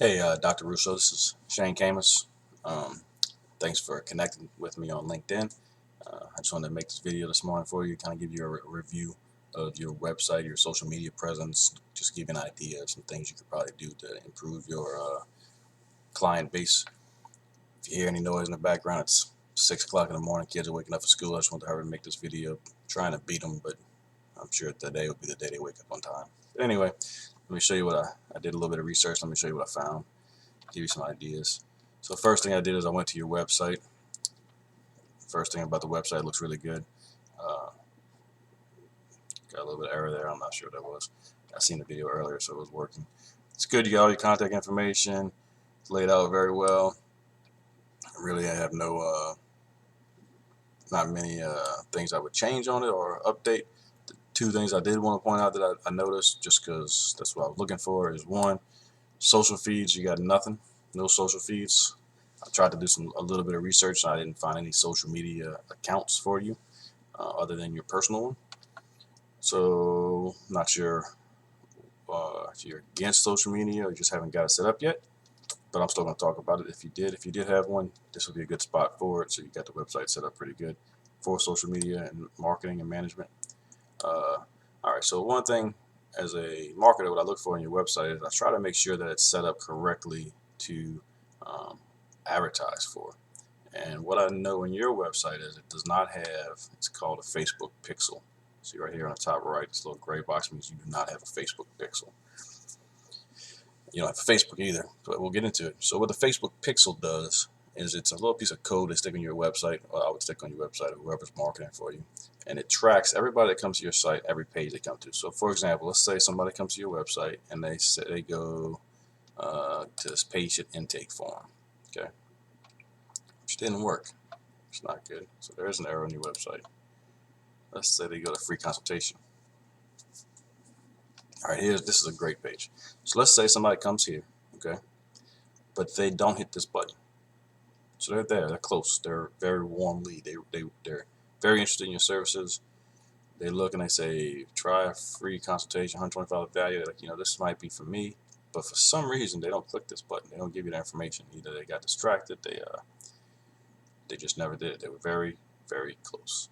Hey, Dr. Russo, this is Shane Camus. Um, Thanks for connecting with me on LinkedIn. I just wanted to make this video this morning for you, kind of give you a review of your website, your social media presence, just give you an idea of some things you could probably do to improve your client base. If you hear any noise in the background, it's 6 o'clock in the morning, kids are waking up for school. I just wanted to hurry and make this video, trying to beat them, but I'm sure today will be the day they wake up on time. But anyway, let me show you what I did a little bit of research. Let me show you what I found. Give you some ideas. So first thing I did is I went to your website. First thing about the website, looks really good. Uh, Got a little bit of error there. I'm not sure what that was. I seen the video earlier, so it was working. It's good. You got all your contact information. It's laid out very well. Really, I have not many things I would change on it or update. The two things I did want to point out that I noticed, just because that's what I was looking for, is one, social feeds. You got nothing. No social feeds. I tried to do a little bit of research, and I didn't find any social media accounts for you other than your personal one. So, not sure if you're against social media or you just haven't got it set up yet, but I'm still going to talk about it. If you did have one, this would be a good spot for it. So you got the website set up pretty good for social media and marketing and management. All right. So one thing as a marketer, what I look for in your website is I try to make sure that it's set up correctly to um, advertise for. And what I know in your website is it does not have, it's called a Facebook pixel. See right here on the top right, this little gray box means you do not have a Facebook pixel. You don't have a Facebook either, but we'll get into it. So what the Facebook pixel does is it's a little piece of code they stick on your website. Well, I would stick on your website or whoever's marketing for you. And it tracks everybody that comes to your site, every page they come to. So for example, let's say somebody comes to your website and they go to this patient intake form, okay, which didn't work. It's not good. So there is an error on your website. Let's say they go to free consultation. All right, this is a great page. So let's say somebody comes here, okay, but they don't hit this button. So they're there, they're close, they're very warm lead. They're very interested in your services. They look and they say, try a free consultation, $125 value. They're like, this might be for me, but for some reason they don't click this button. They don't give you the information. Either they got distracted, they just never did. They were very, very close.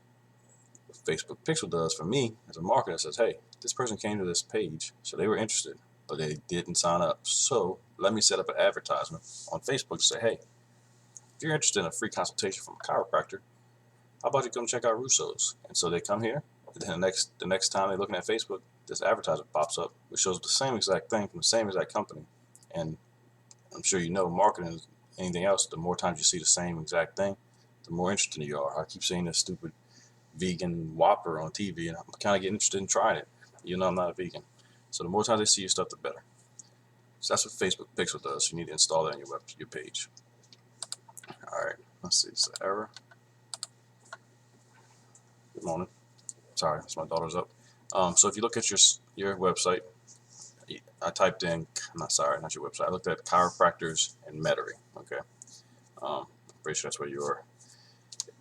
What Facebook Pixel does for me as a marketer says, hey, this person came to this page, so they were interested, but they didn't sign up. So let me set up an advertisement on Facebook to say, hey, if you're interested in a free consultation from a chiropractor, how about you come check out Russo's? And so they come here. And then the next time they're looking at Facebook, this advertisement pops up, which shows the same exact thing from the same exact company. And I'm sure you know, marketing is anything else. The more times you see the same exact thing, the more interested you are. I keep seeing this stupid vegan Whopper on TV, and I'm kind of getting interested in trying it. I'm not a vegan. So the more times they see your stuff, the better. So that's what Facebook Pixel does. You need to install that on your page. All right, let's see. It's an error. Good morning. Sorry, it's my daughter's up. So if you look at your website, I typed in, not your website. I looked at chiropractors and Metairie. Okay, I'm pretty sure that's where you are.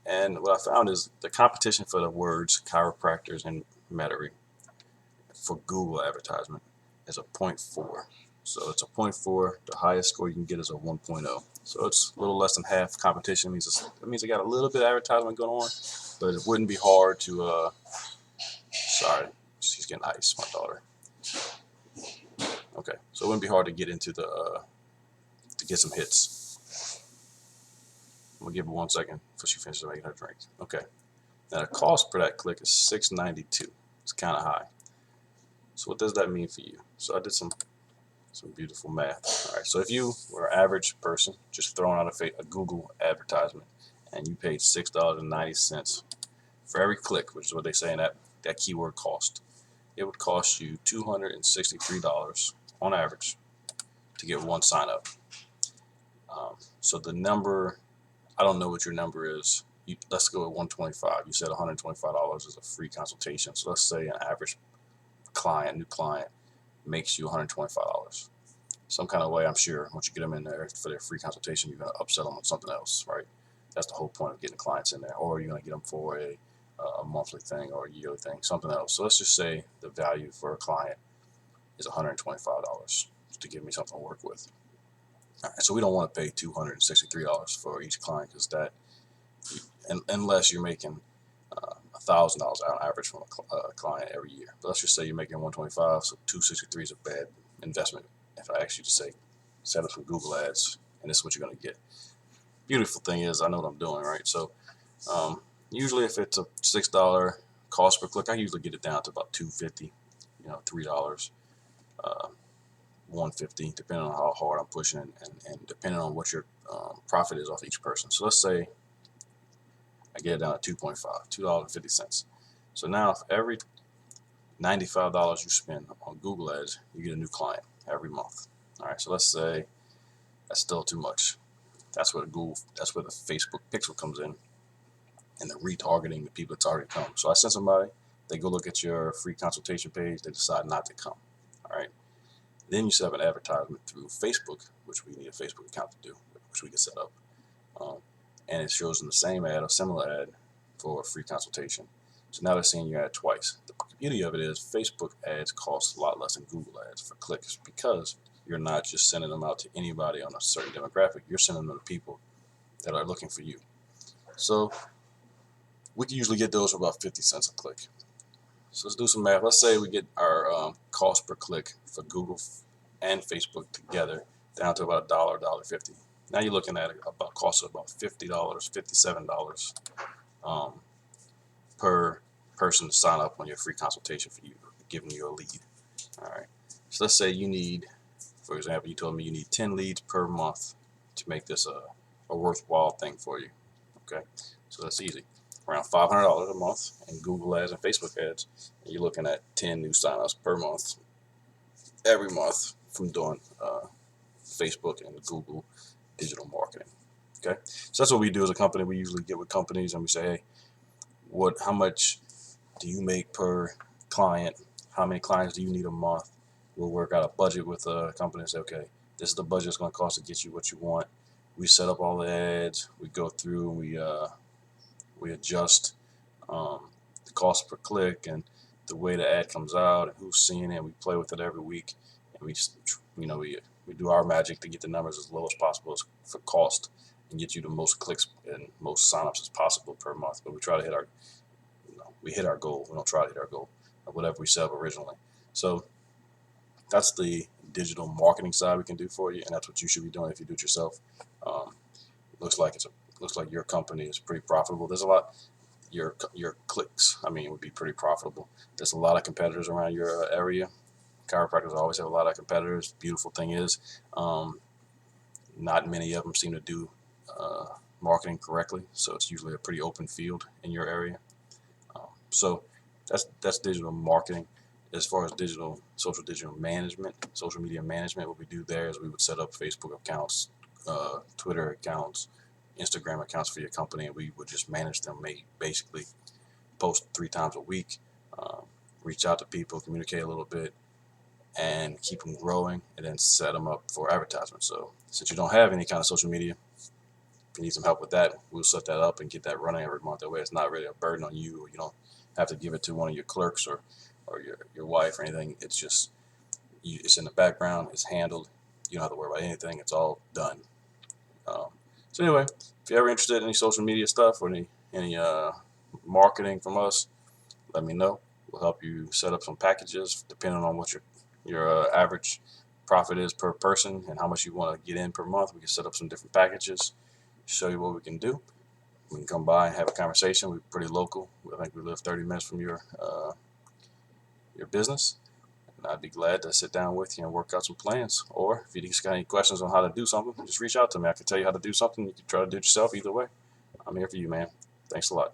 And what I found is the competition for the words chiropractors and Metairie for Google advertisement is a 0.4. So it's a 0.4. The highest score you can get is a 1.0. So it's a little less than half competition. That means they got a little bit of advertisement going on, but it wouldn't be hard to. Sorry, she's getting ice, my daughter. Okay, so it wouldn't be hard to get into to get some hits. I'm gonna give her 1 second before she finishes making her drink. Okay, now the cost per that click is $6.92. It's kind of high. So what does that mean for you? So I did some beautiful math. All right, so if you were an average person just throwing out a Google advertisement and you paid $6.90 for every click, which is what they say in that keyword cost, it would cost you $263 on average to get one sign up. So the number, I don't know what your number is. Let's go with 125. You said $125 is a free consultation. So let's say an average new client, makes you $125. Some kind of way, I'm sure, once you get them in there for their free consultation, you're going to upsell them on something else, right? That's the whole point of getting clients in there. Or you're going to get them for a monthly thing or a yearly thing, something else. So let's just say the value for a client is $125 to give me something to work with. All right, so we don't want to pay $263 for each client, because that, unless you're making $1,000 on average from a client every year. But let's just say you're making 125, so 263 is a bad investment. If I ask you to say, set up some Google ads, and this is what you're going to get. Beautiful thing is, I know what I'm doing, right? So usually if it's a $6 cost per click, I usually get it down to about $2.50, $3, 150, depending on how hard I'm pushing, and depending on what your profit is off each person. So let's say I get it down to 2.5, $2.50. So now for every $95 you spend on Google ads, you get a new client every month. All right, so let's say that's still too much. That's where the Facebook pixel comes in, and the retargeting the people that's already come. So I send somebody, they go look at your free consultation page, they decide not to come. All right, then you set up an advertisement through Facebook, which we need a Facebook account to do, which we can set up, and it shows them the same ad or similar ad for a free consultation. So now they're seeing your ad twice. The beauty of it is Facebook ads cost a lot less than Google ads for clicks, because you're not just sending them out to anybody on a certain demographic. You're sending them to people that are looking for you. So we can usually get those for about 50 cents a click. So let's do some math. Let's say we get our cost per click for Google and Facebook together down to about $1, $1.50. Now you're looking at about cost of about $50, $57 per person to sign up on your free consultation for you, giving you a lead. All right. So let's say you need, for example, you told me you need 10 leads per month to make this a worthwhile thing for you. Okay. So that's easy. Around $500 a month in Google ads and Facebook ads, and you're looking at 10 new signups per month, every month, from doing Facebook and Google digital marketing. Okay, so that's what we do as a company. We usually get with companies and we say, hey, how much do you make per client? How many clients do you need a month? We'll work out a budget with a company and say, okay, this is the budget it's going to cost to get you what you want. We set up all the ads. We go through. We adjust the cost per click and the way the ad comes out and who's seeing it. We play with it every week, and we just, we do our magic to get the numbers as low as possible for cost and get you the most clicks and most signups as possible per month. But we try to hit our goal. We don't try to hit our goal of whatever we set up originally. So that's the digital marketing side we can do for you, and that's what you should be doing if you do it yourself. Looks like your company is pretty profitable. There's a lot. Your clicks, would be pretty profitable. There's a lot of competitors around your area. Chiropractors always have a lot of competitors. Beautiful thing is, not many of them seem to do marketing correctly. So it's usually a pretty open field in your area. So that's digital marketing. As far as social media management, what we do there is we would set up Facebook accounts, Twitter accounts, Instagram accounts for your company, and we would just manage them. Basically, post 3 times a week, reach out to people, communicate a little bit, and keep them growing, and then set them up for advertisement. So since you don't have any kind of social media, if you need some help with that, we'll set that up and get that running every month. That way it's not really a burden on you, or you don't have to give it to one of your clerks or your wife or anything. It's just it's in the background, it's handled. You don't have to worry about anything. It's all done. So anyway, if you're ever interested in any social media stuff or any marketing from us, let me know. We'll help you set up some packages depending on what your average profit is per person and how much you want to get in per month. We can set up some different packages, show you what we can do. We can come by and have a conversation. We're pretty local. I think we live 30 minutes from your business. And I'd be glad to sit down with you and work out some plans. Or if you just got any questions on how to do something, just reach out to me. I can tell you how to do something. You can try to do it yourself. Either way, I'm here for you, man. Thanks a lot.